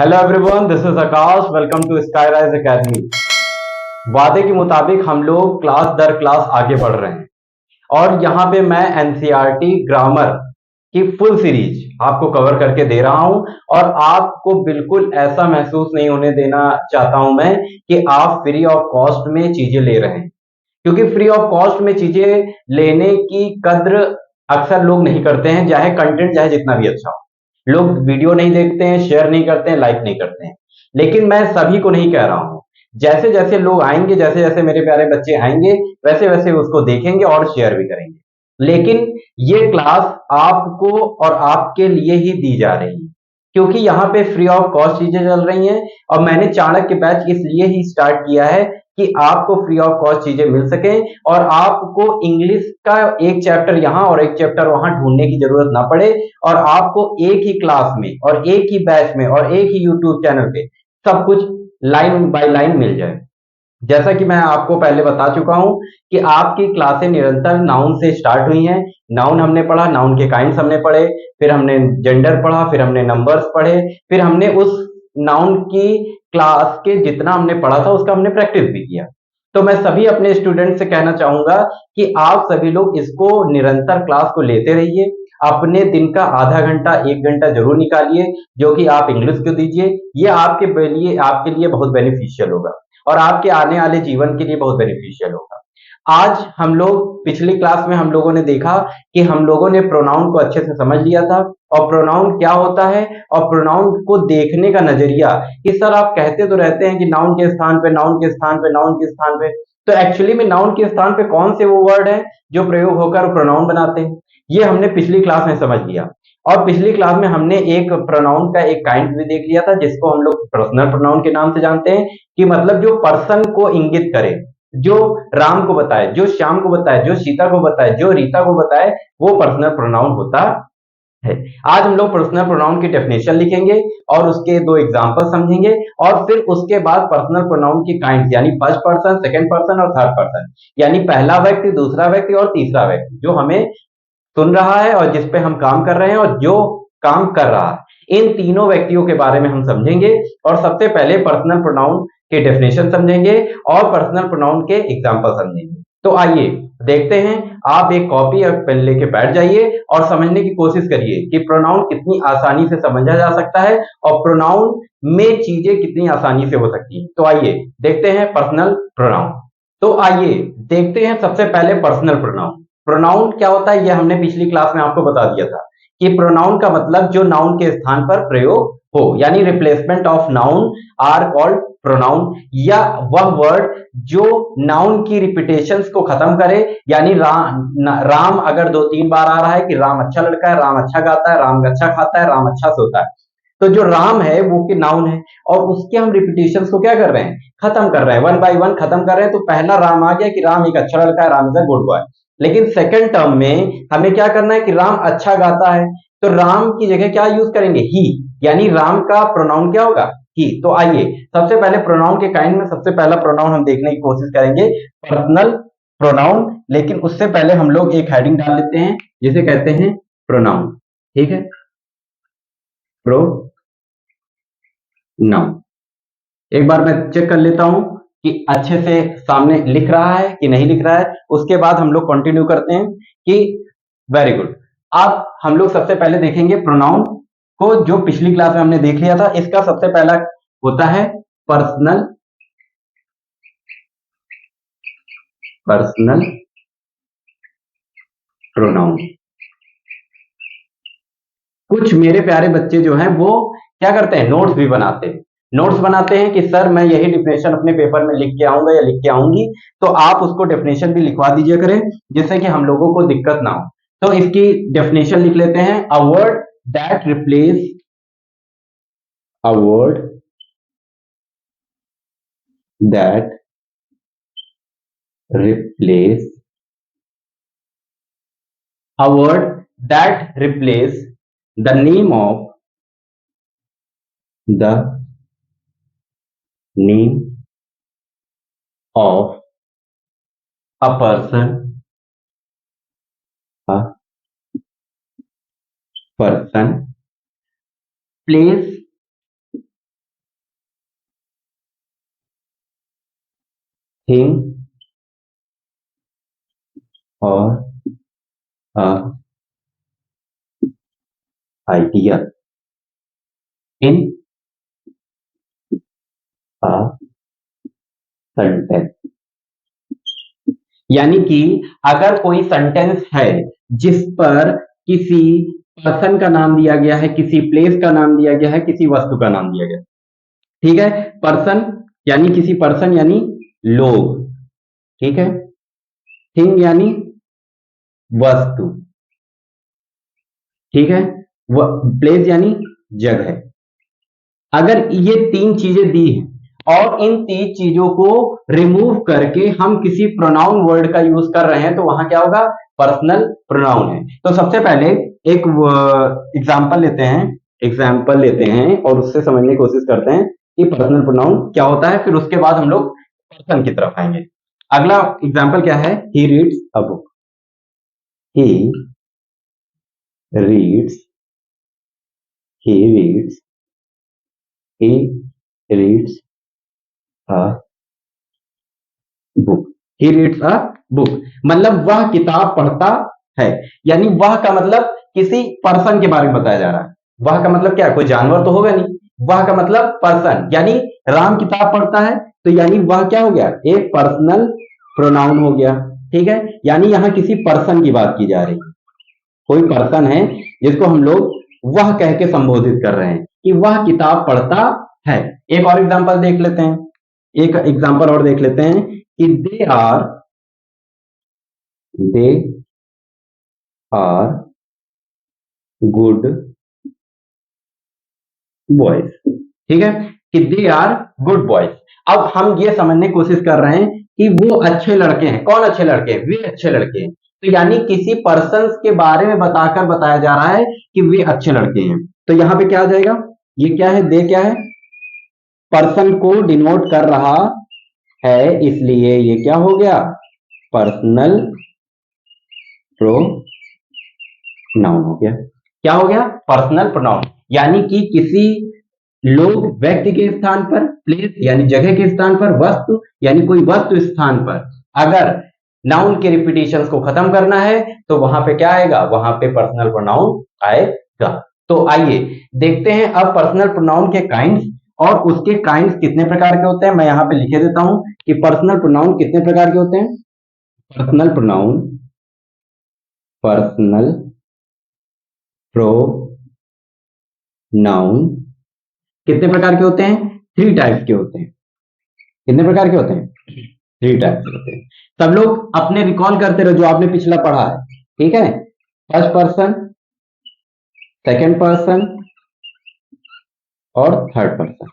Hello everyone, this is Akash. Welcome to Skyrise academy. वादे के मुताबिक हम लोग क्लास दर क्लास आगे बढ़ रहे हैं और यहाँ पे मैं एनसीईआरटी ग्रामर की फुल सीरीज आपको कवर करके दे रहा हूँ। और आपको बिल्कुल ऐसा महसूस नहीं होने देना चाहता हूं मैं कि आप फ्री ऑफ कॉस्ट में चीजें ले रहे हैं, क्योंकि फ्री ऑफ कॉस्ट में चीजें लेने की कद्र अक्सर लोग नहीं करते हैं, चाहे कंटेंट चाहे जितना भी अच्छा हो। लोग वीडियो नहीं देखते हैं, शेयर नहीं करते हैं, लाइक नहीं करते हैं। लेकिन मैं सभी को नहीं कह रहा हूं। जैसे जैसे लोग आएंगे, जैसे जैसे मेरे प्यारे बच्चे आएंगे, वैसे वैसे उसको देखेंगे और शेयर भी करेंगे। लेकिन ये क्लास आपको और आपके लिए ही दी जा रही है, क्योंकि यहाँ पे फ्री ऑफ कॉस्ट चीजें चल रही हैं। और मैंने चाणक्य बैच इसलिए ही स्टार्ट किया है कि आपको फ्री ऑफ कॉस्ट चीजें मिल सके और आपको इंग्लिश का एक चैप्टर यहाँ और एक चैप्टर वहां ढूंढने की जरूरत ना पड़े, और आपको एक ही क्लास में और एक ही बैच में और एक ही यूट्यूब चैनल पे सब कुछ लाइन बाय लाइन मिल जाए। जैसा कि मैं आपको पहले बता चुका हूं कि आपकी क्लासें निरंतर नाउन से स्टार्ट हुई हैं। नाउन हमने पढ़ा, नाउन के काइंड्स हमने पढ़े, फिर हमने जेंडर पढ़ा, फिर हमने नंबर्स पढ़े, फिर हमने उस नाउन की क्लास के जितना हमने पढ़ा था उसका हमने प्रैक्टिस भी किया। तो मैं सभी अपने स्टूडेंट से कहना चाहूंगा कि आप सभी लोग इसको निरंतर क्लास को लेते रहिए। अपने दिन का आधा घंटा एक घंटा जरूर निकालिए, जो कि आप इंग्लिश को दीजिए। ये आपके लिए बहुत बेनिफिशियल होगा और आपके आने वाले जीवन के लिए बहुत बेनिफिशियल होगा। आज हम लोग पिछली क्लास में हम लोगों ने देखा कि हम लोगों ने प्रोनाउन को अच्छे से समझ लिया था और प्रोनाउन क्या होता है और प्रोनाउन को देखने का नजरिया कि सर आप कहते तो रहते हैं कि नाउन के स्थान पे, नाउन के स्थान पे, नाउन के स्थान पे, तो एक्चुअली में नाउन के स्थान पे कौन से वो वर्ड है जो प्रयोग होकर प्रोनाउन बनाते हैं, ये हमने पिछली क्लास में समझ लिया। और पिछली क्लास में हमने एक प्रोनाउन का एक काइंड भी देख लिया था जिसको हम लोग पर्सनल प्रोनाउन के नाम से जानते हैं, कि मतलब जो पर्सन को इंगित करे, जो राम को बताए, जो श्याम को बताए, जो सीता को बताए, जो रीता को बताए, वो पर्सनल प्रोनाउन होता है। आज हम लोग पर्सनल प्रोनाउन की डेफिनेशन लिखेंगे और उसके दो एग्जांपल समझेंगे, और फिर उसके बाद पर्सनल प्रोनाउन की काइंड यानी फर्स्ट पर्सन, सेकंड पर्सन और थर्ड पर्सन, यानी पहला व्यक्ति, दूसरा व्यक्ति और तीसरा व्यक्ति, जो हमें सुन रहा है और जिस पे हम काम कर रहे हैं और जो काम कर रहा है, इन तीनों व्यक्तियों के बारे में हम समझेंगे। और सबसे पहले पर्सनल प्रोनाउन के डेफिनेशन समझेंगे और पर्सनल प्रोनाउन के एग्जांपल समझेंगे। तो आइए देखते हैं। आप एक कॉपी और पेन लेके बैठ जाइए और समझने की कोशिश करिए कि प्रोनाउन कितनी आसानी से समझा जा सकता है और प्रोनाउन में चीजें कितनी आसानी से हो सकती हैं। तो आइए देखते हैं पर्सनल प्रोनाउन। तो आइए देखते हैं सबसे पहले पर्सनल प्रोनाउन। प्रोनाउन क्या होता है, यह हमने पिछली क्लास में आपको बता दिया था कि प्रोनाउन का मतलब जो नाउन के स्थान पर प्रयोग हो, यानी replacement of noun are called pronoun, या वह वर्ड जो नाउन की रिपीटेशंस को खत्म करे। यानी राम अगर 2-3 बार आ रहा है कि राम अच्छा लड़का है, राम अच्छा गाता है, राम अच्छा खाता है, राम अच्छा सोता है, तो जो राम है वो के नाउन है और उसके हम रिपीटेशंस को क्या कर रहे हैं, खत्म कर रहे हैं, वन बाय वन खत्म कर रहे हैं। तो पहला राम आ गया कि राम एक अच्छा लड़का है, Ram is a good boy. लेकिन सेकंड टर्म में हमें क्या करना है कि राम अच्छा गाता है, तो राम की जगह क्या यूज करेंगे, ही, यानी राम का प्रोनाउन क्या होगा, ही। तो आइए सबसे पहले प्रोनाउन के काइंड में सबसे पहला प्रोनाउन हम देखने की कोशिश करेंगे, पर्सनल प्रोनाउन। लेकिन उससे पहले हम लोग एक हेडिंग डाल लेते हैं जिसे कहते हैं प्रोनाउन। ठीक है, प्रोनाउन। एक बार मैं चेक कर लेता हूं कि अच्छे से सामने लिख रहा है कि नहीं लिख रहा है, उसके बाद हम लोग कंटिन्यू करते हैं कि वेरी गुड। अब हम लोग सबसे पहले देखेंगे प्रोनाउन को, जो पिछली क्लास में हमने देख लिया था। इसका सबसे पहला होता है पर्सनल, पर्सनल प्रोनाउन। कुछ मेरे प्यारे बच्चे जो हैं वो क्या करते हैं, नोट्स भी बनाते हैं। नोट्स बनाते हैं कि सर मैं यही डिफिनेशन अपने पेपर में लिख के आऊंगा या लिख के आऊंगी, तो आप उसको डेफिनेशन भी लिखवा दीजिए करें, जिससे कि हम लोगों को दिक्कत ना हो। तो इसकी डेफिनेशन लिख लेते हैं, a word that replace, a word that replace, a word that replace the name of, the name of a person, a person, place thing और आइडिया इन अ सेंटेंस। यानी कि अगर कोई सेंटेंस है जिस पर किसी पर्सन का नाम दिया गया है, किसी प्लेस का नाम दिया गया है, किसी वस्तु का नाम दिया गया है, ठीक है, पर्सन यानी किसी पर्सन यानी लोग, ठीक है, थिंग यानी वस्तु, ठीक है, प्लेस यानी जगह। अगर ये तीन चीजें दी हैं और इन तीन चीजों को रिमूव करके हम किसी प्रोनाउन वर्ड का यूज कर रहे हैं तो वहां क्या होगा, पर्सनल प्रोनाउन है। तो सबसे पहले एक एग्जाम्पल लेते हैं और उससे समझने की कोशिश करते हैं कि पर्सनल प्रोनाउन क्या होता है, फिर उसके बाद हम लोग पर्सन की तरफ आएंगे। अगला एग्जाम्पल क्या है, he reads a book, he reads he reads he reads a book, he reads a book मतलब वह किताब पढ़ता है। यानी वह का मतलब किसी पर्सन के बारे में बताया जा रहा है। वह का मतलब क्या, कोई जानवर तो होगा नहीं, वह का मतलब पर्सन, यानी राम किताब पढ़ता है तो यानी वह क्या हो गया, एक पर्सनल प्रोनाउन हो गया, ठीक है। यानी यहां किसी पर्सन की बात की जा रही है, कोई पर्सन है जिसको हम लोग वह कह के संबोधित कर रहे हैं कि वह किताब पढ़ता है। एक और एग्जांपल देख लेते हैं, एक एग्जांपल और देख लेते हैं कि दे आर गुड बॉयज, ठीक है, कि दे आर गुड बॉयज। अब हम ये समझने की कोशिश कर रहे हैं कि वो अच्छे लड़के हैं। कौन अच्छे लड़के हैं, वे अच्छे लड़के हैं। तो यानी किसी पर्सन के बारे में बताकर बताया जा रहा है कि वे अच्छे लड़के हैं। तो यहां पे क्या आ जाएगा, ये क्या है, दे क्या है, पर्सन को डिनोट कर रहा है, इसलिए ये क्या हो गया, पर्सनल प्रोनाउन हो गया। क्या हो गया, पर्सनल प्रोनाउन। यानी कि किसी लोग व्यक्ति के स्थान पर, प्लेस यानी जगह के स्थान पर, वस्तु यानी कोई वस्तु स्थान पर अगर नाउन के रिपीटिशंस को खत्म करना है तो वहां पे क्या आएगा, वहां पे पर्सनल प्रोनाउन आएगा। तो आइए देखते हैं अब पर्सनल प्रोनाउन के काइंड्स, और उसके काइंड्स कितने प्रकार के होते हैं। मैं यहां पे लिखे देता हूं कि पर्सनल प्रोनाउन कितने प्रकार के होते हैं। पर्सनल प्रोनाउन कितने प्रकार के होते हैं, 3 टाइप्स के होते हैं। कितने प्रकार के होते हैं, 3 टाइप्स के होते हैं। सब लोग अपने रिकॉल करते रहो जो आपने पिछला पढ़ा है, ठीक है। फर्स्ट पर्सन, सेकंड पर्सन और थर्ड पर्सन।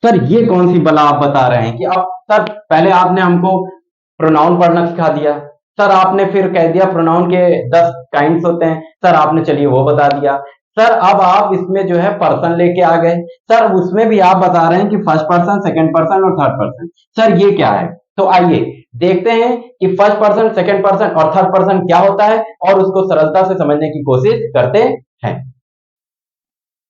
सर ये कौन सी बला आप बता रहे हैं कि अब सर पहले आपने हमको प्रोनाउन पढ़ना सिखा दिया, सर आपने फिर कह दिया प्रोनाउन के 10 काइंड्स होते हैं, सर आपने चलिए वो बता दिया, सर अब आप इसमें जो है पर्सन लेके आ गए, सर उसमें भी आप बता रहे हैं कि फर्स्ट पर्सन, सेकंड पर्सन और थर्ड पर्सन। सर ये क्या है, तो आइए देखते हैं कि फर्स्ट पर्सन, सेकंड पर्सन और थर्ड पर्सन क्या होता है और उसको सरलता से समझने की कोशिश करते हैं।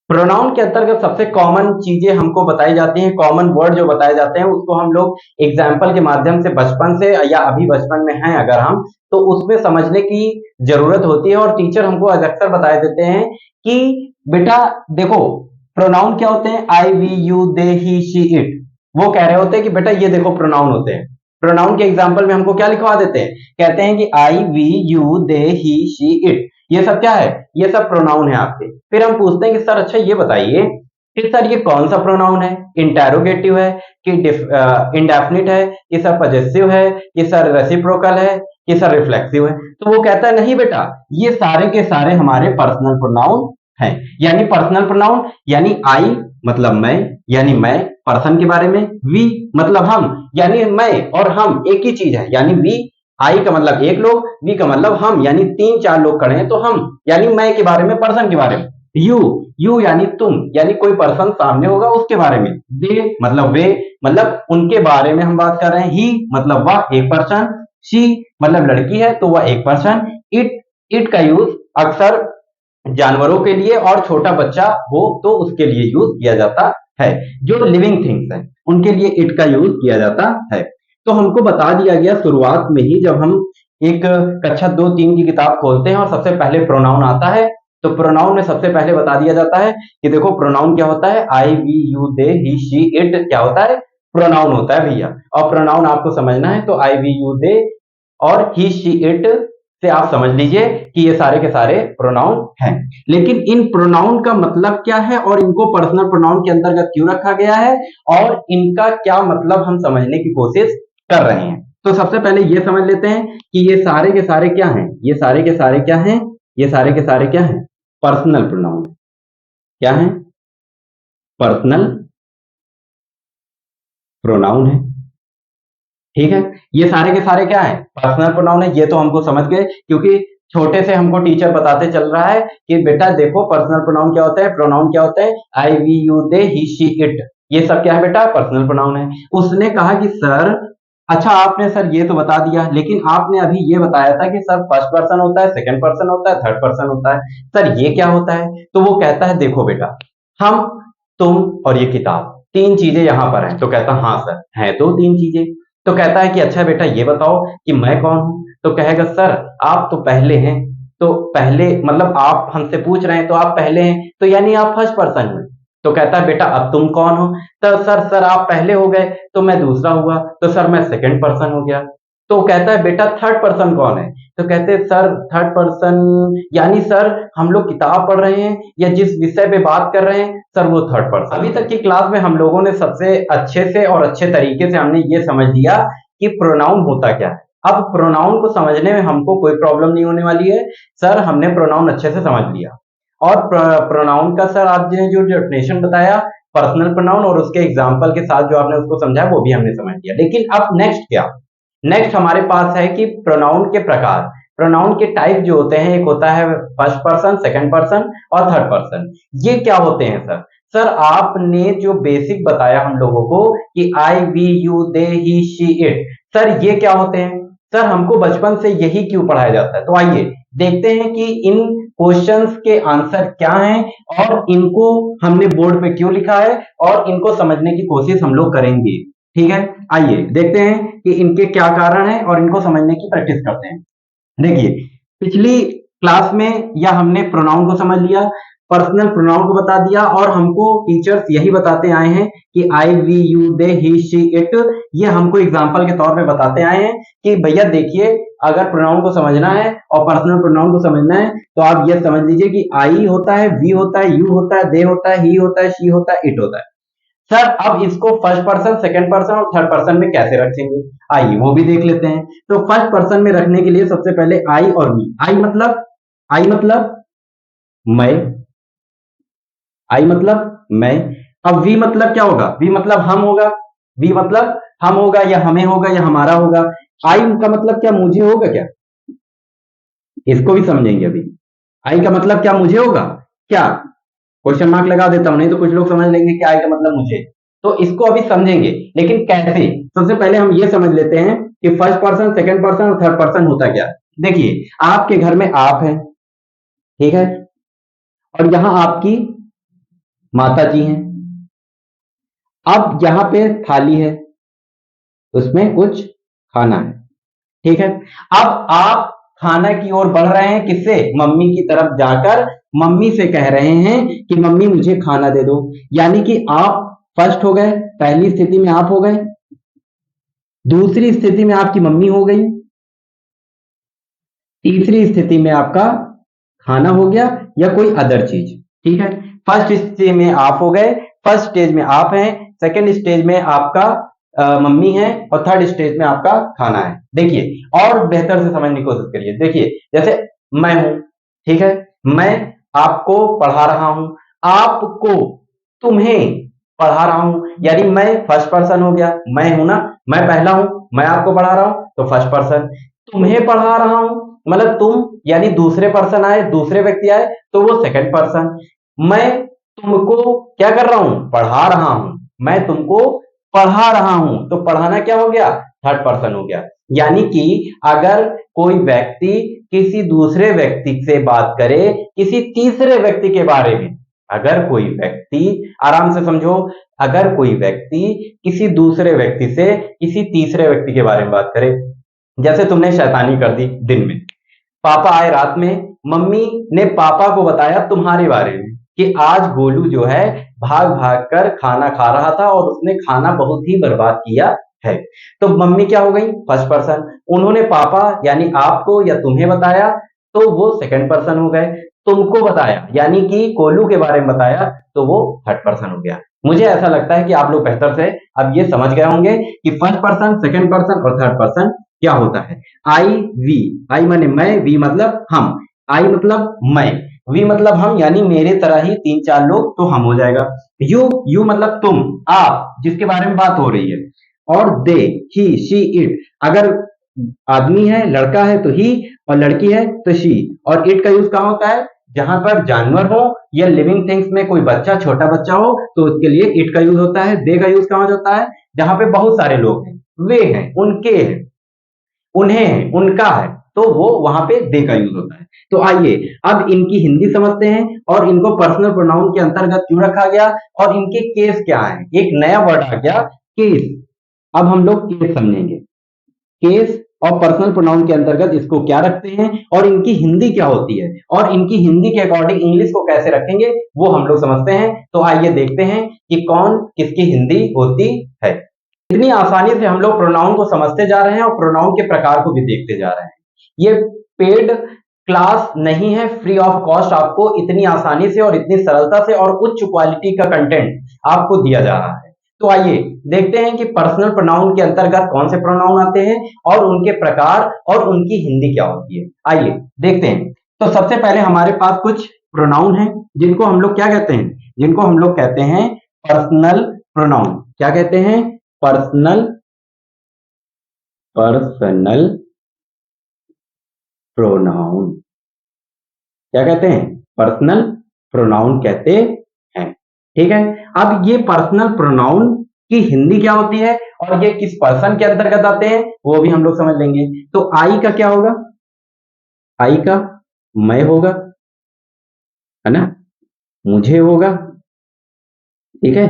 प्रोनाउन के अंतर्गत सबसे कॉमन चीजें हमको बताई जाती हैं, कॉमन वर्ड जो बताए जाते हैं उसको हम लोग एग्जाम्पल के माध्यम से बचपन से या अभी बचपन में हैं अगर हम, तो उसमें समझने की जरूरत होती है। और टीचर हमको अक्सर बताए देते हैं कि बेटा देखो प्रोनाउन क्या होते हैं, I, we, you, they, he, she, it. वो कह रहे होते हैं कि बेटा ये देखो प्रोनाउन होते हैं। प्रोनाउन के एग्जाम्पल में हमको क्या लिखवा देते हैं, कहते हैं कि I, we, you, they, he, she, it, ये सब क्या है, ये सब प्रोनाउन है आपके। फिर हम पूछते हैं कि सर अच्छा ये बताइए कि सर ये कौन सा प्रोनाउन है, इंटेरोगेटिव है कि इंडेफिनिट है कि सर पजेसिव है कि सर रेसिप्रोकल है कि सर रिफ्लेक्सिव है। तो वो कहता है नहीं बेटा ये सारे के सारे हमारे पर्सनल प्रोनाउन हैं। यानी पर्सनल प्रोनाउन यानी आई मतलब मैं, यानी मैं पर्सन के बारे में, वी मतलब हम यानी मैं और हम एक ही चीज है, यानी वी, आई का मतलब एक लोग, वी का मतलब हम यानी 3-4 लोग खड़े हैं तो हम यानी मैं के बारे में, पर्सन के बारे में। यू यानी तुम यानी कोई पर्सन सामने होगा उसके बारे में। दे मतलब वे मतलब उनके बारे में हम बात कर रहे हैं। ही मतलब वह एक पर्सन, शी मतलब लड़की है तो वह एक पर्सन। इट का यूज अक्सर जानवरों के लिए और छोटा बच्चा हो तो उसके लिए यूज किया जाता है, जो लिविंग थिंग्स हैं उनके लिए इट का यूज किया जाता है। तो हमको बता दिया गया शुरुआत में ही, जब हम एक कक्षा 2-3 की किताब खोलते हैं और सबसे पहले प्रोनाउन आता है, तो प्रोनाउन में सबसे पहले बता दिया जाता है कि देखो प्रोनाउन क्या होता है, I we you they he she it क्या होता है, प्रोनाउन होता है भैया। और प्रोनाउन आपको समझना है तो आई वी यू दे और ही शी इट से आप समझ लीजिए कि ये सारे के सारे प्रोनाउन हैं। लेकिन इन प्रोनाउन का मतलब क्या है और इनको पर्सनल प्रोनाउन के अंतर्गत क्यों रखा गया है और इनका क्या मतलब हम समझने की कोशिश कर रहे हैं। तो सबसे पहले ये समझ लेते हैं कि ये सारे के सारे क्या हैं, ये सारे के सारे क्या हैं, ये सारे के सारे क्या हैं, पर्सनल प्रोनाउन। क्या है, पर्सनल प्रोनाउन है। ठीक है, ये सारे के सारे क्या है, पर्सनल प्रोनाउन है। ये तो हमको समझ गए क्योंकि छोटे से हमको टीचर बताते चल रहा है कि बेटा देखो पर्सनल प्रोनाउन क्या होता है, प्रोनाउन क्या होता है, I we you they he she it, ये सब क्या है बेटा, पर्सनल प्रोनाउन है। उसने कहा कि सर अच्छा आपने सर ये तो बता दिया, लेकिन आपने अभी ये बताया था कि सर फर्स्ट पर्सन होता है, सेकंड पर्सन होता है, थर्ड पर्सन होता है, सर ये क्या होता है। तो वो कहता है देखो बेटा, हम, तुम और ये किताब, तीन चीजें यहां पर हैं। तो कहता हाँ सर है तो तीन चीजें। तो कहता है कि अच्छा बेटा ये बताओ कि मैं कौन हूं। तो कहेगा सर आप तो पहले हैं, तो पहले मतलब आप हमसे पूछ रहे हैं तो आप पहले हैं, तो यानी आप फर्स्ट पर्सन में। तो कहता है बेटा अब तुम कौन हो। तो सर आप पहले हो गए तो मैं दूसरा हुआ, तो सर मैं सेकंड पर्सन हो गया। तो कहता है बेटा थर्ड पर्सन कौन है। तो कहते हैं सर थर्ड पर्सन यानी सर हम लोग किताब पढ़ रहे हैं या जिस विषय पे बात कर रहे हैं सर वो थर्ड पर्सन। अभी तक की क्लास में हम लोगों ने सबसे अच्छे से और अच्छे तरीके से हमने ये समझ लिया कि प्रोनाउन होता क्या है। अब प्रोनाउन को समझने में हमको कोई प्रॉब्लम नहीं होने वाली है। सर हमने प्रोनाउन अच्छे से समझ लिया और प्रोनाउन का सर आपने जो डेफिनेशन बताया पर्सनल प्रोनाउन और उसके एग्जांपल के साथ जो आपने उसको समझाया वो भी हमने समझ लिया। लेकिन अब नेक्स्ट क्या, नेक्स्ट हमारे पास है कि प्रोनाउन के प्रकार, प्रोनाउन के टाइप जो होते हैं, एक होता है फर्स्ट पर्सन, सेकंड पर्सन और थर्ड पर्सन। ये क्या होते हैं सर। सर आपने जो बेसिक बताया हम लोगों को कि I we you they he she it, sir ये क्या होते हैं। सर हमको बचपन से यही क्यों पढ़ाया जाता है। तो आइए देखते हैं कि इन क्वेश्चंस के आंसर क्या हैं और इनको हमने बोर्ड पे क्यों लिखा है और इनको समझने की कोशिश हम लोग करेंगे। ठीक है, आइए देखते हैं कि इनके क्या कारण है और इनको समझने की प्रैक्टिस करते हैं। देखिए पिछली क्लास में या हमने प्रोनाउन को समझ लिया, पर्सनल प्रोनाउन को बता दिया और हमको टीचर्स यही बताते आए हैं कि I we you they he she it, ये हमको एग्जांपल के तौर पे बताते आए हैं कि भैया देखिए अगर प्रोनाउन को समझना है और पर्सनल प्रोनाउन को समझना है तो आप ये समझ लीजिए कि आई होता है, वी होता है, यू होता है, दे होता है, ही होता है, शी होता है, इट होता है। सर अब इसको फर्स्ट पर्सन, सेकंड पर्सन और थर्ड पर्सन में कैसे रखेंगे, आइए वो भी देख लेते हैं। तो फर्स्ट पर्सन में रखने के लिए सबसे पहले आई और वी। आई मतलब मैं, आई मतलब मैं। अब वी मतलब क्या होगा, वी मतलब हम होगा, वी मतलब हम होगा या हमें होगा या हमारा होगा। आई का मतलब क्या, मुझे होगा क्या, इसको भी समझेंगे अभी। आई का मतलब क्या, मुझे होगा क्या, क्वेश्चन मार्क लगा देता हूं, नहीं तो कुछ लोग समझ लेंगे कि आई का मतलब मुझे। तो इसको अभी समझेंगे लेकिन कैसे। सबसे पहले हम ये समझ लेते हैं कि फर्स्ट पर्सन, सेकंड पर्सन और थर्ड पर्सन होता क्या है। देखिए आपके घर में आप है, ठीक है, और यहां आपकी माता जी हैं। अब यहां पे थाली है, उसमें कुछ खाना है, ठीक है। अब आप खाना की ओर बढ़ रहे हैं, किससे, मम्मी की तरफ जाकर मम्मी से कह रहे हैं कि मम्मी मुझे खाना दे दो। यानी कि आप फर्स्ट हो गए, पहली स्थिति में आप हो गए, दूसरी स्थिति में आपकी मम्मी हो गई, तीसरी स्थिति में आपका खाना हो गया या कोई अदर चीज, ठीक है। फर्स्ट स्टेज में आप हो गए, फर्स्ट स्टेज में आप हैं, सेकंड स्टेज में आपका मम्मी है और थर्ड स्टेज में आपका खाना है। देखिए और बेहतर से समझने की कोशिश करिए। देखिए जैसे मैं हूं, ठीक है, मैं आपको पढ़ा रहा हूं, आपको, तुम्हें पढ़ा रहा हूं, यानी मैं फर्स्ट पर्सन हो गया, मैं हूं ना, मैं पहला हूं, मैं आपको पढ़ा रहा हूं तो फर्स्ट पर्सन। तुम्हें पढ़ा रहा हूं मतलब तुम यानी दूसरे पर्सन आए, दूसरे व्यक्ति आए तो वो सेकंड पर्सन। मैं तुमको क्या कर रहा हूं, पढ़ा रहा हूं, मैं तुमको पढ़ा रहा हूं तो पढ़ाना क्या हो गया, थर्ड पर्सन हो गया। यानी कि अगर कोई व्यक्ति किसी दूसरे व्यक्ति से बात करे किसी तीसरे व्यक्ति के बारे में अगर कोई व्यक्ति, आराम से समझो, अगर कोई व्यक्ति किसी दूसरे व्यक्ति से किसी तीसरे व्यक्ति के बारे में बात करे, जैसे तुमने शैतानी कर दी दिन में, पापा आए रात में, मम्मी ने पापा को बताया तुम्हारे बारे में कि आज गोलू जो है भाग भाग कर खाना खा रहा था और उसने खाना बहुत ही बर्बाद किया है। तो मम्मी क्या हो गई? First person. उन्होंने पापा यानी आपको या तुम्हें बताया तो वो सेकंड पर्सन हो गए। तुमको बताया यानी कि गोलू के बारे में बताया तो वो थर्ड पर्सन हो गया। मुझे ऐसा लगता है कि आप लोग बेहतर से अब ये समझ गए होंगे कि फर्स्ट पर्सन, सेकंड पर्सन और थर्ड पर्सन क्या होता है। आई, वी, आई माने मैं, वी मतलब हम, आई मतलब मैं, वी मतलब हम यानी मेरे तरह ही तीन चार लोग तो हम हो जाएगा। यू मतलब तुम, आप जिसके बारे में बात हो रही है। और दे, ही, शी, इट, अगर आदमी है, लड़का है तो ही और लड़की है तो शी। और इट का यूज कहाँ होता है? जहां पर जानवर हो या लिविंग थिंग्स में कोई बच्चा, छोटा बच्चा हो तो उसके लिए इट का यूज होता है। दे का यूज कहाँ होता है? जहां पे बहुत सारे लोग हैं, वे हैं, उनके हैं, उन्हें है, उनका है, तो वो वहां पे दे का यूज होता है। तो आइए अब इनकी हिंदी समझते हैं और इनको पर्सनल प्रोनाउन के अंतर्गत क्यों रखा गया और इनके केस क्या है। एक नया वर्ड आ गया, केस। अब हम लोग केस समझेंगे। केस और पर्सनल प्रोनाउन के अंतर्गत इसको क्या रखते हैं और इनकी हिंदी क्या होती है और इनकी हिंदी के अकॉर्डिंग इंग्लिश को कैसे रखेंगे वो हम लोग समझते हैं। तो आइए देखते हैं कि कौन किसकी हिंदी होती है। इतनी आसानी से हम लोग प्रोनाउन को समझते जा रहे हैं और प्रोनाउन के प्रकार को भी देखते जा रहे हैं। ये पेड क्लास नहीं है, फ्री ऑफ कॉस्ट आपको इतनी आसानी से और इतनी सरलता से और उच्च क्वालिटी का कंटेंट आपको दिया जा रहा है। तो आइए देखते हैं कि पर्सनल प्रोनाउन के अंतर्गत कौन से प्रोनाउन आते हैं और उनके प्रकार और उनकी हिंदी क्या होती है। आइए देखते हैं। तो सबसे पहले हमारे पास कुछ प्रोनाउन हैं जिनको हम लोग क्या कहते हैं? जिनको हम लोग कहते हैं पर्सनल प्रोनाउन। क्या कहते हैं? Personal pronoun. क्या कहते हैं? पर्सनल प्रोनाउन कहते हैं। ठीक है, अब ये पर्सनल प्रोनाउन की हिंदी क्या होती है और ये किस पर्सन के अंतर्गत आते हैं वो भी हम लोग समझ लेंगे। तो आई का क्या होगा? आई का मैं होगा, है ना, मुझे होगा। ठीक है,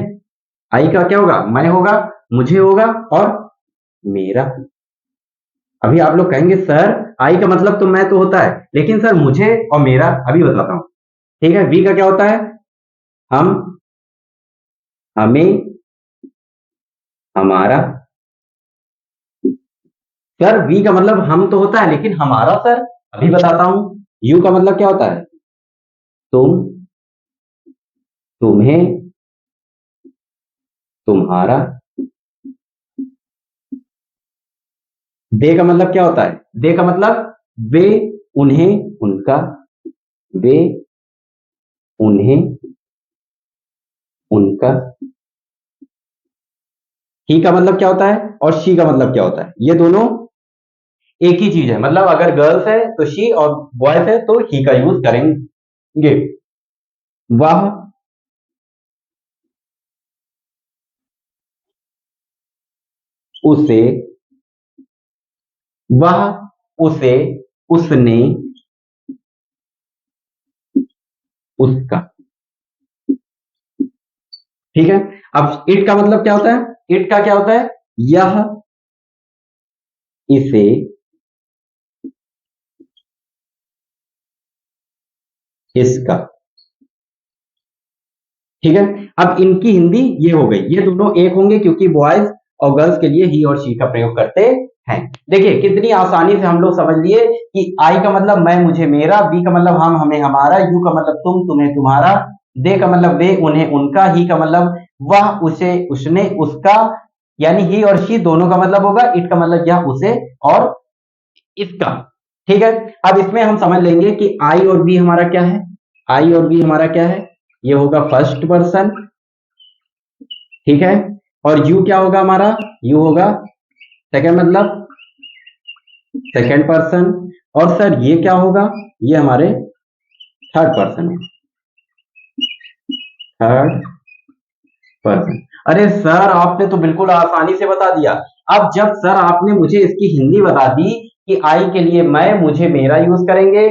आई का क्या होगा? मैं होगा, मुझे होगा और मेरा। अभी आप लोग कहेंगे सर आई का मतलब तो मैं तो होता है, लेकिन सर मुझे और मेरा अभी बताता हूं। ठीक है, वी का क्या होता है? हम, हमें, हमारा। सर वी का मतलब हम तो होता है लेकिन हमारा सर अभी बताता हूं। यू का मतलब क्या होता है? तुम, तुम्हें, तुम्हारा। दे का मतलब क्या होता है? दे का मतलब वे, उन्हें, उनका। वे, उन्हें, उनका। ही का मतलब क्या होता है और शी का मतलब क्या होता है? ये दोनों एक ही चीज है। मतलब अगर गर्ल्स है तो शी और बॉयज है तो ही का यूज करेंगे। वह, उसे, वह, उसे, उसने, उसका। ठीक है, अब इट का मतलब क्या होता है? इट का क्या होता है? यह, इसे, इसका। ठीक है, अब इनकी हिंदी ये हो गई। ये दोनों एक होंगे क्योंकि बॉयज और गर्ल्स के लिए ही और शी का प्रयोग करते हैं। देखिए कितनी आसानी से हम लोग समझ लिए कि आई का मतलब मैं, मुझे, मेरा। बी का मतलब हम, हमें, हमारा। यू का मतलब तुम, तुम्हें, तुम्हारा। दे का मतलब वे, उन्हें, उनका। ही का मतलब वह, उसे, उसने, उसका। यानी ही और शी दोनों का मतलब होगा। इट का मतलब यह, उसे और इसका। ठीक है, अब इसमें हम समझ लेंगे कि आई और बी हमारा क्या है। आई और बी हमारा क्या है? ये होगा फर्स्ट पर्सन। ठीक है, और यू क्या होगा हमारा? यू होगा सेकंड, मतलब सेकंड पर्सन। और सर ये क्या होगा? ये हमारे थर्ड पर्सन है, थर्ड पर्सन। अरे सर आपने तो बिल्कुल आसानी से बता दिया। अब जब सर आपने मुझे इसकी हिंदी बता दी कि आई के लिए मैं, मुझे, मेरा यूज करेंगे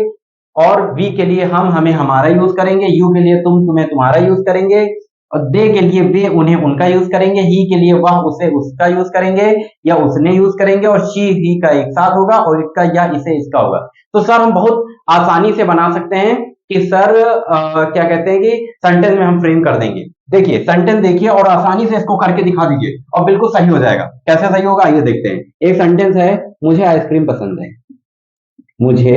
और वी के लिए हम हमें हमारा यूज करेंगे, यू के लिए तुम तुम्हें तुम्हारा यूज करेंगे, और दे के लिए वे उन्हें उनका यूज करेंगे, ही के लिए वह उसे उसका यूज करेंगे या उसने यूज करेंगे, और शी ही का एक साथ होगा, और इसका या इसे इसका होगा। तो सर हम बहुत आसानी से बना सकते हैं कि सर क्या कहते हैं कि सेंटेंस में हम फ्रेम कर देंगे। देखिए सेंटेंस देखिए और आसानी से इसको करके दिखा दीजिए और बिल्कुल सही हो जाएगा। कैसे सही होगा आइए देखते हैं। एक सेंटेंस है, मुझे आइसक्रीम पसंद है। मुझे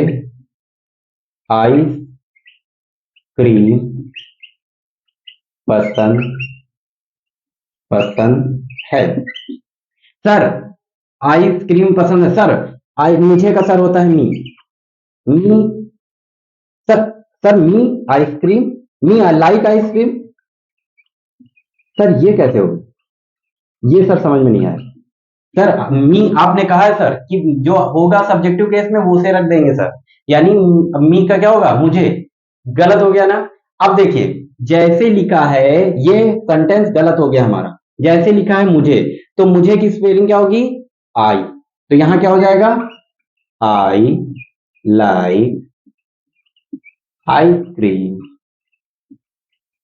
आइसक्रीम पसंद पसंद है। सर आइसक्रीम पसंद है। सर मुझे का सर होता है me. Me sir sir me ice cream, me I like ice cream. Sir ये कैसे होगा, ये सर समझ में नहीं आया। सर मी आपने कहा है सर कि जो होगा सब्जेक्टिव केस में वो उसे रख देंगे सर, यानी मी का क्या होगा, मुझे। गलत हो गया ना। अब देखिए जैसे लिखा है ये सेंटेंस गलत हो गया हमारा। जैसे लिखा है मुझे, तो मुझे की स्पेलिंग क्या होगी, आई। तो यहां क्या हो जाएगा, आई लाइक आइसक्रीम।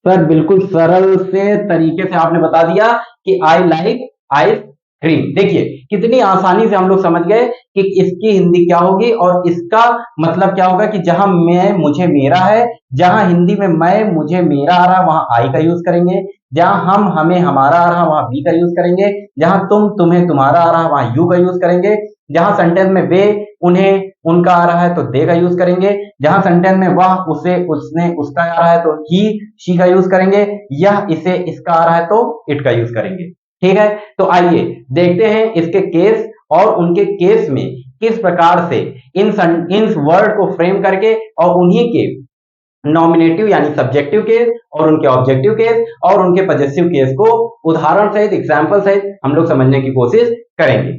सर बिल्कुल सरल से तरीके से आपने बता दिया कि आई लाइक आइसक्रीम। देखिए कितनी आसानी से हम लोग समझ गए कि इसकी हिंदी क्या होगी और इसका मतलब क्या होगा कि जहां मैं मुझे मेरा है, जहां हिंदी में मैं मुझे मेरा आ रहा वहां आई का यूज करेंगे, जहां हम हमें हमारा आ रहा वहां बी का यूज करेंगे, जहां तुम तुम्हें तुम्हारा आ रहा वहां यू का यूज करेंगे, जहां सेंटेंस में वे उन्हें उनका आ रहा है तो दे का यूज करेंगे, जहां सेंटेंस में वह उसे उसने उसका आ रहा है तो ही शी का यूज करेंगे, यह इसे इसका आ रहा है तो इट का यूज करेंगे। ठीक है, तो आइए देखते हैं इसके केस और उनके केस में किस प्रकार से इन वर्ड को फ्रेम करके और उन्हीं के नॉमिनेटिव यानी सब्जेक्टिव केस और उनके ऑब्जेक्टिव केस और उनके पजेसिव केस को उदाहरण सहित एग्जाम्पल सहित हम लोग समझने की कोशिश करेंगे।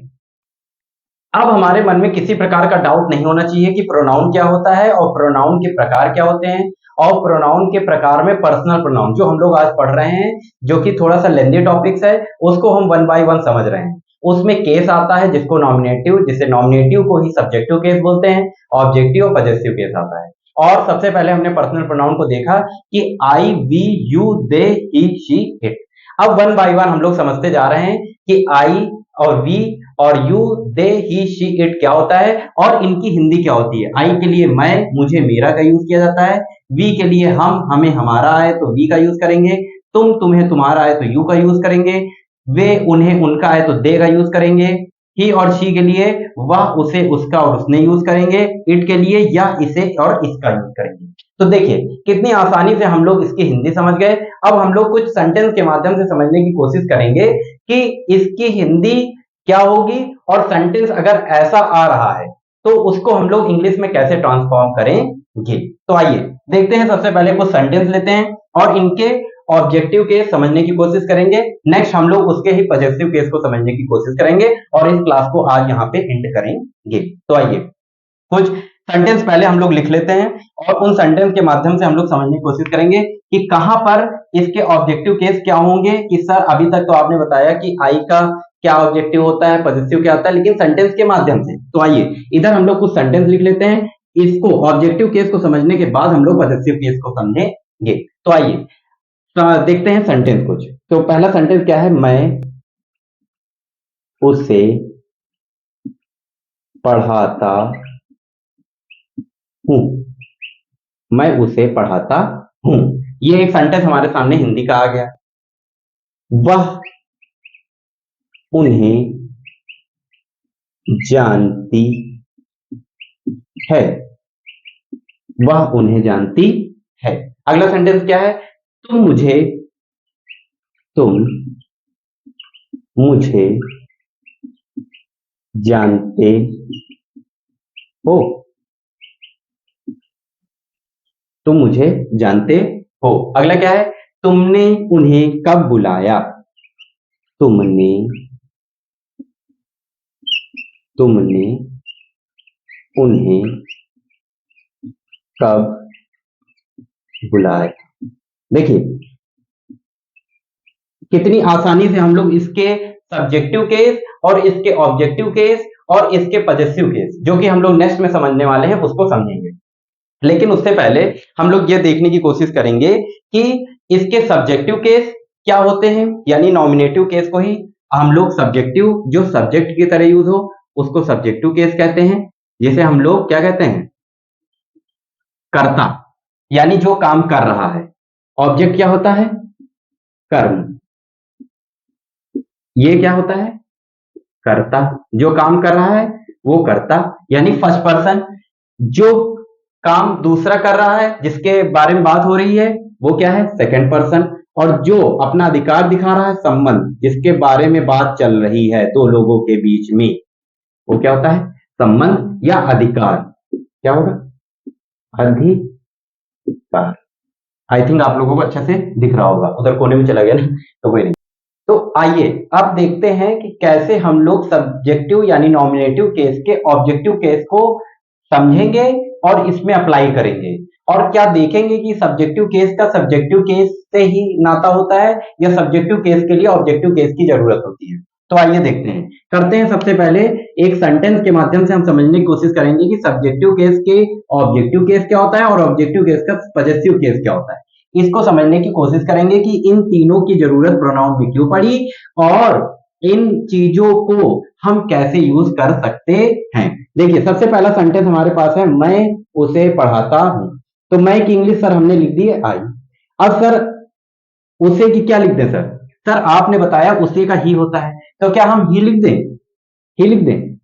अब हमारे मन में किसी प्रकार का डाउट नहीं होना चाहिए कि प्रोनाउन क्या होता है और प्रोनाउन के प्रकार क्या होते हैं, और प्रोनाउन के प्रकार में पर्सनल प्रोनाउन जो हम लोग आज पढ़ रहे हैं, जो कि थोड़ा सा लेंदी टॉपिक्स है, उसको हम वन बाय वन समझ रहे हैं। उसमें केस आता है जिसको नॉमिनेटिव, जिसे नॉमिनेटिव को ही सब्जेक्टिव केस बोलते हैं, ऑब्जेक्टिव और पजेसिव केस आता है। और सबसे पहले हमने पर्सनल प्रोनाउन को देखा कि I we you they he she it. अब वन बाय वन हम लोग समझते जा रहे हैं कि आई और वी और you they he she it क्या होता है और इनकी हिंदी क्या होती है। आई के लिए मैं मुझे मेरा का यूज किया जाता है, वी के लिए हम हमें हमारा आए तो वी का यूज करेंगे, तुम तुम्हें तुम्हारा आए तो यू का यूज करेंगे, वे उन्हें उनका आए तो दे का यूज करेंगे, ही और शी के लिए वह उसे उसका और उसने यूज करेंगे, इट के लिए या इसे और इसका यूज करेंगे। तो देखिए कितनी आसानी से हम लोग इसकी हिंदी समझ गए। अब हम लोग कुछ सेंटेंस के माध्यम से समझने की कोशिश करेंगे कि इसकी हिंदी क्या होगी और सेंटेंस अगर ऐसा आ रहा है तो उसको हम लोग इंग्लिश में कैसे ट्रांसफॉर्म करेंगे। तो आइए देखते हैं, सबसे पहले कुछ सेंटेंस लेते हैं और इनके ऑब्जेक्टिव केस समझने की कोशिश करेंगे। नेक्स्ट हम लोग उसके ही पॉजिटिव केस को समझने की कोशिश करेंगे और इस क्लास को आज यहाँ पे एंड करेंगे। तो आइए कुछ सेंटेंस पहले हम लोग लिख लेते हैं और उन सेंटेंस के माध्यम से हम लोग समझने की कोशिश करेंगे कि कहां पर इसके ऑब्जेक्टिव केस क्या होंगे। कि सर अभी तक तो आपने बताया कि आई का क्या ऑब्जेक्टिव होता है, पॉजिटिव क्या होता है, लेकिन सेंटेंस के माध्यम से। तो आइए इधर हम लोग कुछ सेंटेंस लिख लेते हैं, इसको ऑब्जेक्टिव केस को समझने के बाद हम लोग पॉजिटिव केस को समझेंगे। तो आइए देखते हैं सेंटेंस कुछ। तो पहला सेंटेंस क्या है, मैं उसे पढ़ाता हूं। मैं उसे पढ़ाता हूं, ये एक सेंटेंस हमारे सामने हिंदी का आ गया। वह उन्हें जानती है। वह उन्हें जानती है। अगला सेंटेंस क्या है, तुम मुझे जानते हो। तुम मुझे जानते हो। अगला क्या है, तुमने उन्हें कब बुलाया। तुमने उन्हें कब बुलाया। देखिए कितनी आसानी से हम लोग इसके सब्जेक्टिव केस और इसके ऑब्जेक्टिव केस और इसके पॉजिटिव केस जो कि हम लोग नेक्स्ट में समझने वाले हैं उसको समझेंगे। लेकिन उससे पहले हम लोग ये देखने की कोशिश करेंगे कि इसके सब्जेक्टिव केस क्या होते हैं, यानी नॉमिनेटिव केस को ही हम लोग सब्जेक्टिव, जो सब्जेक्ट की तरह यूज हो उसको सब्जेक्टिव केस कहते हैं। जिसे हम लोग क्या कहते हैं, कर्ता, यानी जो काम कर रहा है। ऑब्जेक्ट क्या होता है, कर्म, ये क्या होता है, कर्ता, जो काम कर रहा है वो कर्ता, यानी फर्स्ट पर्सन। जो काम दूसरा कर रहा है जिसके बारे में बात हो रही है वो क्या है, सेकंड पर्सन। और जो अपना अधिकार दिखा रहा है, संबंध, जिसके बारे में बात चल रही है दो लोगों के बीच में, वो क्या होता है, संबंध या अधिकार। क्या होगा, अधिकार। आई थिंक आप लोगों को अच्छे से दिख रहा होगा, उधर कोने में चला गया ना, तो कोई नहीं। तो आइए अब देखते हैं कि कैसे हम लोग सब्जेक्टिव यानी नॉमिनेटिव केस के ऑब्जेक्टिव केस को समझेंगे और इसमें अप्लाई करेंगे, और क्या देखेंगे कि सब्जेक्टिव केस का सब्जेक्टिव केस से ही नाता होता है या सब्जेक्टिव केस के लिए ऑब्जेक्टिव केस की जरूरत होती है। तो आइए देखते हैं, करते हैं। सबसे पहले एक सेंटेंस के माध्यम से हम समझने की कोशिश करेंगे कि सब्जेक्टिव केस के ऑब्जेक्टिव केस क्या होता है और ऑब्जेक्टिव केस का पॉजेसिव केस क्या होता है। इसको समझने की कोशिश करेंगे कि इन तीनों की जरूरत प्रोनाउन में क्यों पड़ी और इन चीजों को हम कैसे यूज कर सकते हैं। देखिए सबसे पहला सेंटेंस हमारे पास है, मैं उसे पढ़ाता हूं। तो मैं की इंग्लिश सर हमने लिख दी है आई। अब सर उसे की क्या लिख दें सर, सर आपने बताया उसे का ही होता है, तो क्या हम ही लिख दें, ही लिख दें?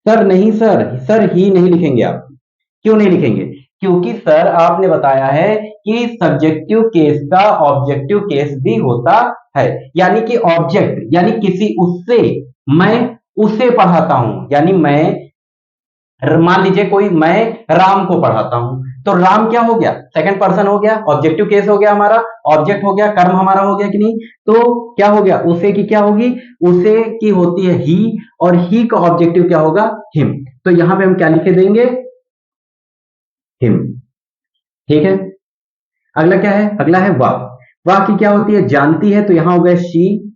सर नहीं सर, सर ही नहीं लिखेंगे आप। क्यों नहीं लिखेंगे, क्योंकि सर आपने बताया है कि सब्जेक्टिव केस का ऑब्जेक्टिव केस भी होता है। यानी कि ऑब्जेक्ट यानी किसी उससे, मैं उसे पढ़ाता हूं, यानी मैं, मान लीजिए कोई, मैं राम को पढ़ाता हूं, तो राम क्या हो गया, सेकंड पर्सन हो गया, ऑब्जेक्टिव केस हो गया हमारा, ऑब्जेक्ट हो गया, कर्म हमारा हो गया कि नहीं। तो क्या हो गया, उसे की क्या होगी, उसे की होती है ही, और ही का ऑब्जेक्टिव क्या होगा, हिम। तो यहां पे हम क्या लिखे देंगे, हिम। ठीक है, अगला क्या है, अगला है वाह। वाह की क्या होती है, जानती है, तो यहां हो गया शी।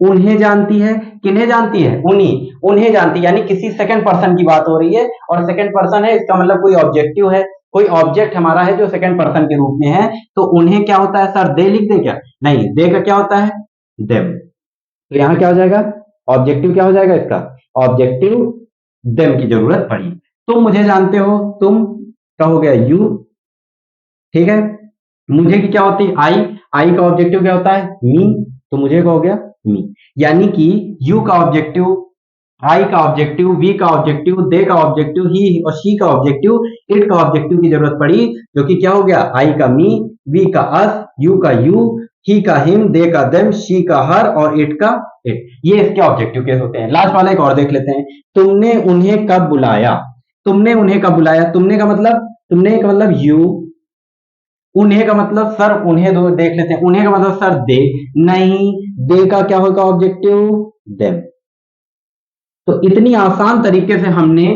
उन्हें जानती है, किन्हें जानती है, उन्हीं, उन्हें जानती है, यानी किसी सेकंड पर्सन की बात हो रही है, और सेकंड पर्सन है इसका मतलब कोई ऑब्जेक्टिव है, कोई ऑब्जेक्ट हमारा है जो सेकंड पर्सन के रूप में है। तो उन्हें क्या होता है सर, दे लिख दे क्या, नहीं, दे का क्या होता है, देम। तो यहां क्या हो जाएगा, ऑब्जेक्टिव क्या हो जाएगा इसका, ऑब्जेक्टिव देम की जरूरत पड़ी। तुम मुझे जानते हो, तुम का हो गया यू। ठीक है, मुझे की क्या होती है, आई का ऑब्जेक्टिव क्या होता है, मी। तो मुझे का हो गया मी, यानी कि यू का ऑब्जेक्टिव, आई का ऑब्जेक्टिव, वी का ऑब्जेक्टिव, दे का ऑब्जेक्टिव, ही और शी का ऑब्जेक्टिव, इट का ऑब्जेक्टिव की जरूरत पड़ी, जो कि क्या हो गया, आई का मी, वी का अस, यू का यू, ही का हिम, दे का देम, शी का हर और इट का इट। ये इसके ऑब्जेक्टिव केस होते हैं। लास्ट वाला एक और देख लेते हैं, तुमने उन्हें कब बुलाया। तुमने उन्हें कब बुलाया, तुमने का मतलब, तुमने का मतलब यू, उन्हें का मतलब सर, उन्हें दो देख लेते हैं, उन्हें का मतलब सर दे, नहीं, दे का क्या होगा ऑब्जेक्टिव, देम। तो इतनी आसान तरीके से हमने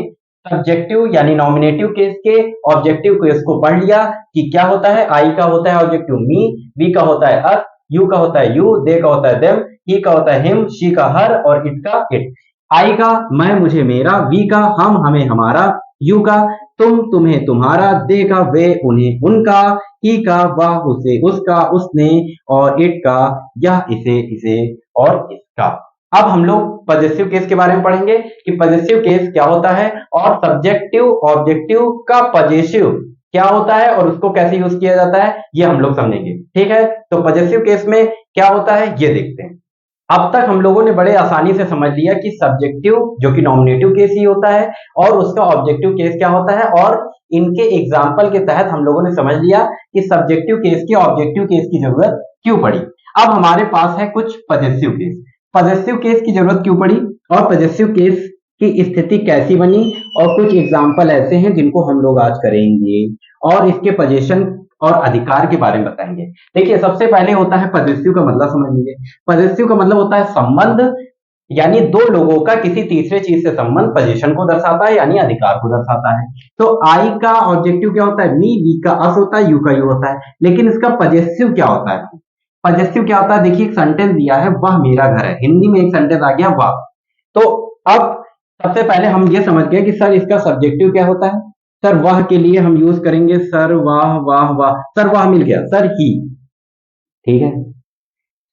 सब्जेक्टिव यानी नॉमिनेटिव केस के ऑब्जेक्टिव केस को पढ़ लिया कि क्या होता है, आई का होता है ऑब्जेक्टिव मी, वी का होता है अस, यू का होता है यू, दे का होता है देम, ही का होता है हिम, शी का हर और इट का इट। आई का मैं मुझे मेरा, वी का हम हमें हमारा, यू का तुम तुम्हें तुम्हारा, दे का वे उन्हें उनका, ही का वह उसे उसका उसने, और इट का यह इसे इसे और इसका। अब हम लोग पॉजेसिव केस के बारे में पढ़ेंगे कि पॉजेसिव केस क्या होता है और सब्जेक्टिव ऑब्जेक्टिव का पॉजेसिव क्या होता है और उसको कैसे यूज किया जाता है, ये हम लोग समझेंगे। ठीक है, तो पॉजेसिव केस में क्या होता है ये देखते हैं। अब तक हम लोगों ने बड़े आसानी से समझ लिया कि सब्जेक्टिव जो कि नॉमिनेटिव केस ही होता है और उसका ऑब्जेक्टिव केस क्या होता है, और इनके एग्जाम्पल के तहत हम लोगों ने समझ लिया कि सब्जेक्टिव केस की ऑब्जेक्टिव केस की जरूरत क्यों पड़ी। अब हमारे पास है कुछ पॉजेसिव केस। पॉजेसिव केस की जरूरत क्यों पड़ी और पॉजेसिव केस की स्थिति कैसी बनी, और कुछ एग्जाम्पल ऐसे हैं जिनको हम लोग आज करेंगे और इसके पोजीशन और अधिकार के बारे में बताएंगे। देखिए सबसे पहले होता है पॉजेसिव का मतलब समझ लीजिए। पॉजेसिव का मतलब होता है संबंध, यानी दो लोगों का किसी तीसरे चीज से संबंध पोजीशन को दर्शाता है, यानी अधिकार को दर्शाता है। तो आई का ऑब्जेक्टिव क्या होता है, मी, वी का अस होता है, यू का यू होता है, लेकिन इसका पॉजेसिव क्या होता है, पॉजेसिव क्या होता है। देखिए एक सेंटेंस दिया है, वह मेरा घर है, हिंदी में एक सेंटेंस आ गया वह। तो अब सबसे पहले हम ये समझ गए कि सर इसका सब्जेक्टिव क्या होता है, सर वह के लिए हम यूज करेंगे सर, वाह वाह वाह। सर वाह मिल गया, सर ही, ठीक है।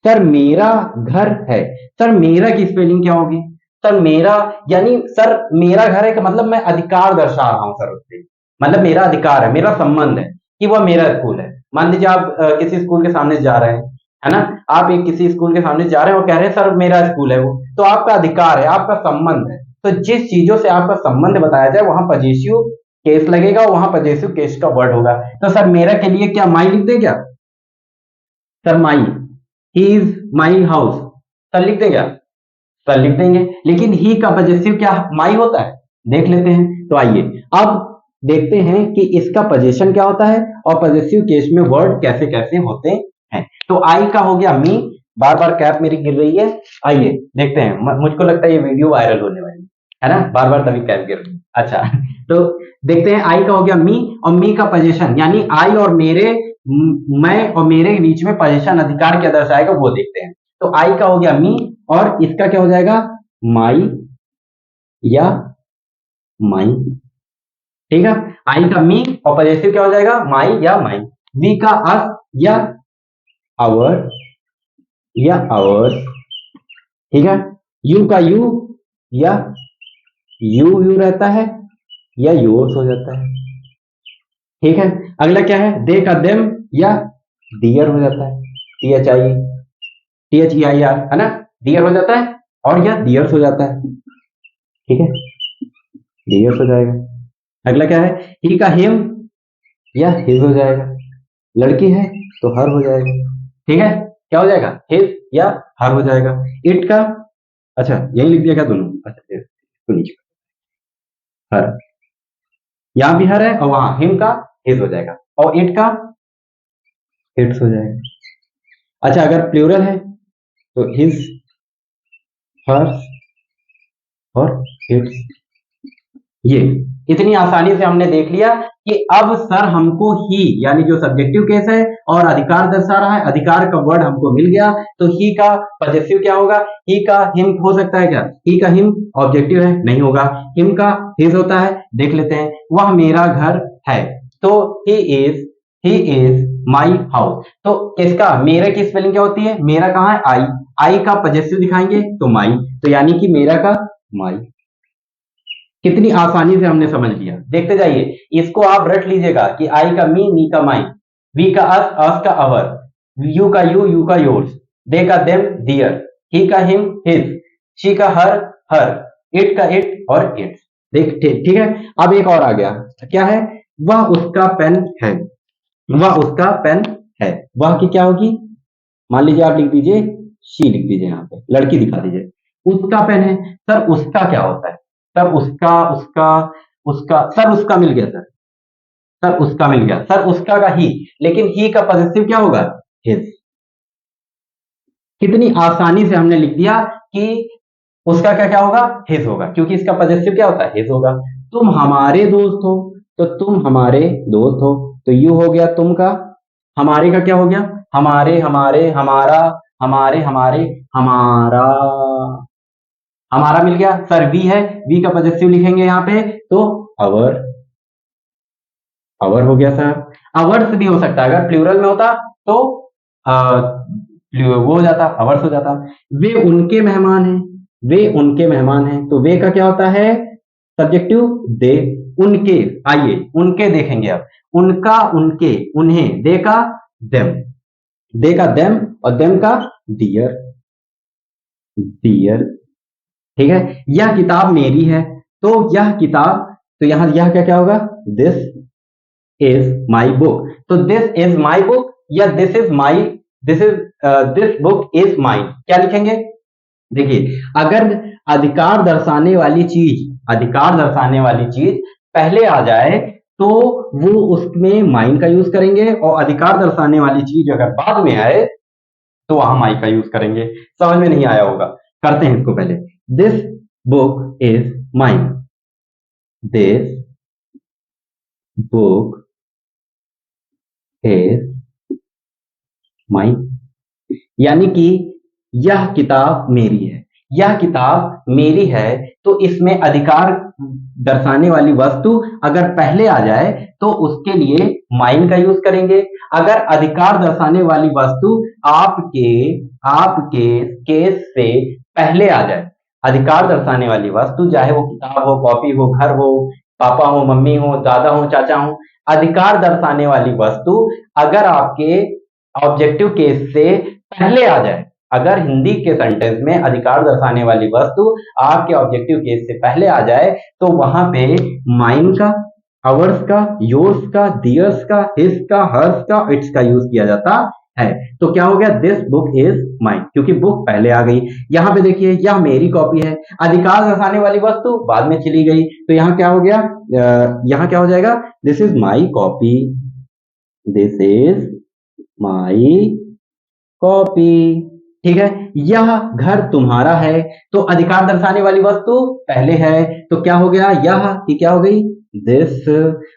सर मेरा घर है, सर मेरा की स्पेलिंग क्या होगी? सर मेरा यानी सर मेरा घर है का मतलब मैं अधिकार दर्शा रहा हूं सर उससे, मतलब मेरा अधिकार है, मेरा संबंध है कि वह मेरा स्कूल है। मान लीजिए आप किसी स्कूल के सामने जा रहे हैं, है ना, आप एक किसी स्कूल के सामने जा रहे हैं और कह रहे हैं सर मेरा स्कूल है वो, तो आपका अधिकार है, आपका संबंध है। तो जिस चीजों से आपका संबंध बताया जाए वहां पजेसिव केस लगेगा, वहां पजेसिव केस का वर्ड होगा। तो सर मेरा के लिए क्या माई लिख दे क्या? Sir my, he is my house, sir लिख दे क्या? सर लिख देंगे। लेकिन ही का पजेसिव क्या माई होता है? देख लेते हैं। तो आइए अब देखते हैं कि इसका पोजीशन क्या होता है और पजेसिव केस में वर्ड कैसे कैसे होते हैं। तो आई का हो गया मी, बार बार कैप मेरी गिर रही है। आइए देखते हैं, मुझको लगता है ये वीडियो वायरल होने वाली है ना, बार बार तभी कैप गिर रही है। अच्छा तो देखते हैं, आई का हो गया मी, और मी का पोजीशन यानी आई और मेरे, मैं और मेरे के बीच में पोजीशन अधिकार क्या दर्शाएगा वो देखते हैं। तो आई का हो गया मी और इसका क्या हो जाएगा? माई या माई, ठीक है। आई का मी और पजेसिव क्या हो जाएगा? माई या माई। वी का अस या आवर या आवर्स, ठीक है। यू का यू या यू रहता है या योर्स हो जाता है, ठीक है। अगला क्या है? दे का देम या दियर हो जाता है, T H I, T H E I R, है ना, दियर हो जाता है और या दियर्स हो जाता है, ठीक है, दियर्स हो जाएगा। अगला क्या है? ही का हिम या हिज हो जाएगा, लड़की है तो हर हो जाएगा, ठीक है। क्या हो जाएगा? हिज या हर हो जाएगा। इट का, अच्छा यही लिख दिया क्या दोनों? अच्छा तो नीचे हर, यहां भी हर है और वहां हिम का हिज हो जाएगा, और इट का इट्स हो जाएगा। अच्छा अगर प्लूरल है तो हिज, हर्स और इट्स। ये इतनी आसानी से हमने देख लिया कि अब सर हमको ही यानी जो सब्जेक्टिव केस है और अधिकार दर्शा रहा है, अधिकार का वर्ड हमको मिल गया, तो ही का पजेसिव क्या होगा? ही का हिम हो सकता है क्या? ही का हिम ऑब्जेक्टिव है, नहीं होगा। हिम का हिज होता है, देख लेते हैं। वह मेरा घर है, तो ही इज माई हाउस। तो इसका मेरे की स्पेलिंग क्या होती है? मेरा कहाँ है? आई, आई का पजेसिव दिखाएंगे तो माई, तो यानी कि मेरा का माई। कितनी आसानी से हमने समझ लिया, देखते जाइए। इसको आप रट लीजिएगा कि आई का मी का माई, वी का अस का अवर, यू का यू का योर्स, दे का देम दियर, ही का हिम हिज, शी का हर, इट का इट और इट्स। देख ठीक है। अब एक और आ गया, क्या है? वह उसका पेन है, वह उसका पेन है। वह की क्या होगी? मान लीजिए आप लिख दीजिए शी, लिख दीजिए यहाँ पे, लड़की दिखा दीजिए। उसका पेन है, सर उसका क्या होता है? सर उसका, उसका सर उसका मिल गया सर, सर उसका मिल गया, सर उसका का ही, लेकिन ही का पॉजिटिव क्या होगा? हिज। कितनी आसानी से हमने लिख दिया कि उसका क्या क्या होगा? हिज होगा, क्योंकि इसका पॉजिटिव क्या होता है? हिज होगा। तुम हमारे दोस्त हो, तो तुम हमारे दोस्त हो, तो यू हो गया तुम का, हमारे का क्या हो गया? हमारे हमारे हमारा, हमारे हमारे हमारा, हमारा मिल गया। सर वी है, वी का पॉजिटिव लिखेंगे यहाँ पे तो अवर, अवर हो गया सर। अवर्स भी हो सकता है, अगर प्लूरल में होता तो वो हो जाता, अवर्स हो जाता। वे उनके मेहमान हैं, वे उनके मेहमान हैं, तो वे का क्या होता है? सब्जेक्टिव दे। उनके, आइए उनके देखेंगे अब, उनका उनके, उन्हें, दे का देम, दे का देम और देम का डियर, डियर, ठीक है। यह किताब मेरी है, तो यह किताब, तो यहां यह क्या क्या होगा? दिस इज माई बुक, तो दिस इज माई बुक या this is my, this book is my, क्या लिखेंगे? देखिए अगर अधिकार दर्शाने वाली चीज, अधिकार दर्शाने वाली चीज पहले आ जाए तो वो उसमें माइन का यूज करेंगे, और अधिकार दर्शाने वाली चीज अगर बाद में आए तो वहां माई का यूज करेंगे। समझ में नहीं आया होगा, करते हैं इसको पहले। This book is mine, this book is mine, यानी कि यह किताब मेरी है, यह किताब मेरी है, तो इसमें अधिकार दर्शाने वाली वस्तु अगर पहले आ जाए तो उसके लिए माइन का यूज करेंगे। अगर अधिकार दर्शाने वाली वस्तु आपके आपके केस से पहले आ जाए, अधिकार दर्शाने वाली वस्तु चाहे वो किताब हो, कॉपी हो, घर हो, पापा हो, मम्मी हो, दादा हो, चाचा हो, अधिकार दर्शाने वाली वस्तु अगर आपके ऑब्जेक्टिव केस से पहले आ जाए, अगर हिंदी के सेंटेंस में अधिकार दर्शाने वाली वस्तु आपके ऑब्जेक्टिव केस से पहले आ जाए तो वहां पे माइन का, अवर्स का, योर्स का, दियर्स का, हिज का, हर्स का, इट्स का यूज किया जाता है। तो क्या हो गया, दिस बुक इज माइन, क्योंकि बुक पहले आ गई। यहां पे देखिए यह मेरी कॉपी है, अधिकार दर्शाने वाली वस्तु बाद में चली गई, तो यहां क्या हो गया, यहां क्या हो जाएगा, this is my copy, this is my copy. ठीक है, यह घर तुम्हारा है, तो अधिकार दर्शाने वाली वस्तु पहले है, तो क्या हो गया, यह की क्या हो गई, दिस।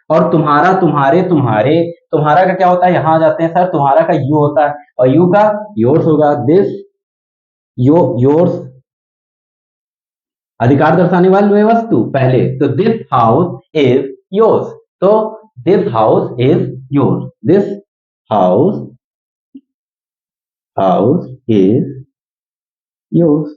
और तुम्हारा, तुम्हारे, तुम्हारे, तुम्हारा का क्या होता है, यहां आ जाते हैं सर, तुम्हारा का यू होता है और यू का योर्स होगा, दिस योर्स। अधिकार दर्शाने वाली वस्तु पहले, तो दिस हाउस इज योर्स, तो this house is yours, this house is yours.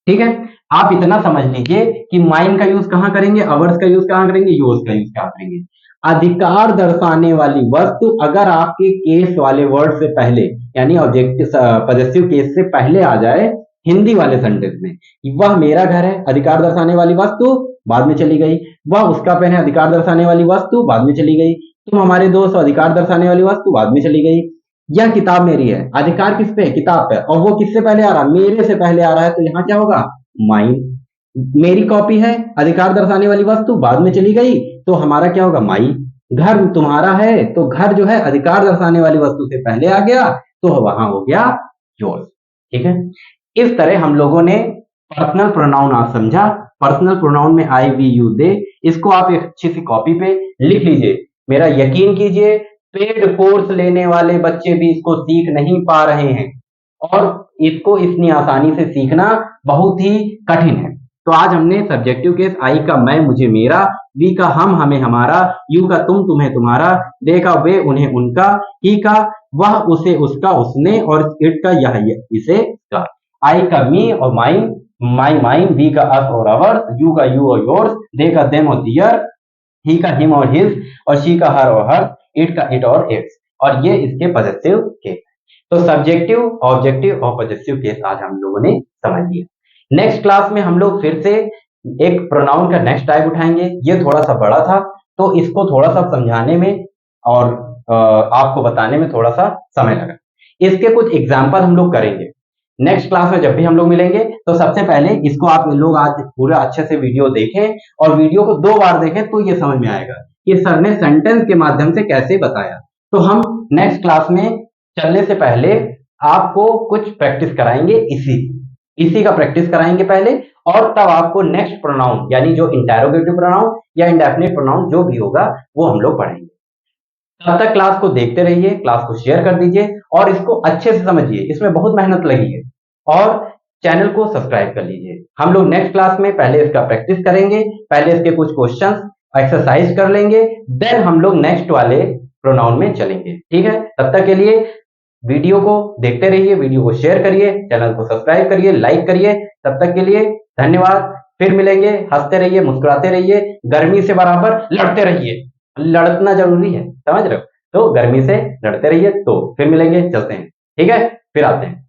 ठीक है, आप इतना समझ लीजिए कि माइन का यूज कहां करेंगे, अवर्स का यूज कहां करेंगे, योर्स का यूज कहां करेंगे। अधिकार दर्शाने वाली वस्तु अगर आपके केस वाले वर्ड से पहले, यानी ऑब्जेक्टिव पॉजेसिव केस से पहले आ जाए हिंदी वाले सेंटेंस में, वह मेरा घर है, अधिकार दर्शाने वाली वस्तु बाद में चली गई, वह उसका पेन है, अधिकार दर्शाने वाली वस्तु बाद में चली गई, तुम हमारे दोस्त, अधिकार दर्शाने वाली वस्तु बाद में चली गई, यह किताब मेरी है, अधिकार किस पे है, किताब पे, और वो किससे पहले आ रहा है, मेरे से पहले आ रहा है, तो यहां क्या होगा, माइन। मेरी कॉपी है, अधिकार दर्शाने वाली वस्तु बाद में चली गई, तो हमारा क्या होगा, माई। घर तुम्हारा है, तो घर जो है अधिकार दर्शाने वाली वस्तु से पहले आ गया, तो वहां हो गया योर्स। ठीक है, इस तरह हम लोगों ने पर्सनल प्रोनाउन आज समझा। पर्सनल प्रोनाउन में आई, वी, यू, दे, इसको आप एक अच्छी सी कॉपी पे लिख लीजिए। मेरा यकीन कीजिए पेड कोर्स लेने वाले बच्चे भी इसको सीख नहीं पा रहे हैं, और इसको इतनी आसानी से सीखना बहुत ही कठिन है। तो आज हमने सब्जेक्टिव केस, आई का मैं, मुझे, मेरा, वी का हम, हमें, हमारा, यू का तुम, तुम्हें, तुम्हारा, दे का वे, उन्हें, उनका, ही का वह, उसे, उसका, उसने, और इट का यह, इसे, का। आई का मी और माइन, माई, माइन, वी का अस और अवर्स, यू का यू और योर्स, दे का देम और दियर, ही का हिम और हिज, और शी का हर और हर, इट का इट और इट्स, और ये इसके पॉजेसिव केस। तो सब्जेक्टिव, ऑब्जेक्टिव और पॉजेसिव केस आज हम लोगों ने समझ लिया। नेक्स्ट क्लास में हम लोग फिर से एक प्रोनाउन का नेक्स्ट टाइप उठाएंगे। ये थोड़ा सा बड़ा था, तो इसको थोड़ा सा समझाने में और आपको बताने में थोड़ा सा समय लगा। इसके कुछ एग्जाम्पल हम लोग करेंगे नेक्स्ट क्लास में। जब भी हम लोग मिलेंगे तो सबसे पहले इसको आप लोग आज पूरा अच्छे से वीडियो देखें, और वीडियो को 2 बार देखें तो ये समझ में आएगा कि सर ने सेंटेंस के माध्यम से कैसे बताया। तो हम नेक्स्ट क्लास में चलने से पहले आपको कुछ प्रैक्टिस कराएंगे, इसी का प्रैक्टिस कराएंगे पहले, और तब आपको नेक्स्ट प्रोनाउन, यानी जो इंटेरोगेटिव प्रोनाउन या इंडेफिनिट प्रोनाउन जो भी होगा वो हम लोग पढ़ेंगे। तब तक क्लास को देखते रहिए, क्लास को शेयर कर दीजिए और इसको अच्छे से समझिए, इसमें बहुत मेहनत लगी है, और चैनल को सब्सक्राइब कर लीजिए। हम लोग नेक्स्ट क्लास में पहले इसका प्रैक्टिस करेंगे, पहले इसके कुछ क्वेश्चंस एक्सरसाइज कर लेंगे, देन हम लोग नेक्स्ट वाले प्रोनाउन में चलेंगे। ठीक है, तब तक के लिए वीडियो को देखते रहिए, वीडियो को शेयर करिए, चैनल को सब्सक्राइब करिए, लाइक करिए। तब तक के लिए धन्यवाद, फिर मिलेंगे। हंसते रहिए, मुस्कुराते रहिए, गर्मी से बराबर लड़ते रहिए, लड़ना जरूरी है, समझ रहे हो, तो गर्मी से लड़ते रहिए। तो फिर मिलेंगे, चलते हैं, ठीक है, फिर आते हैं।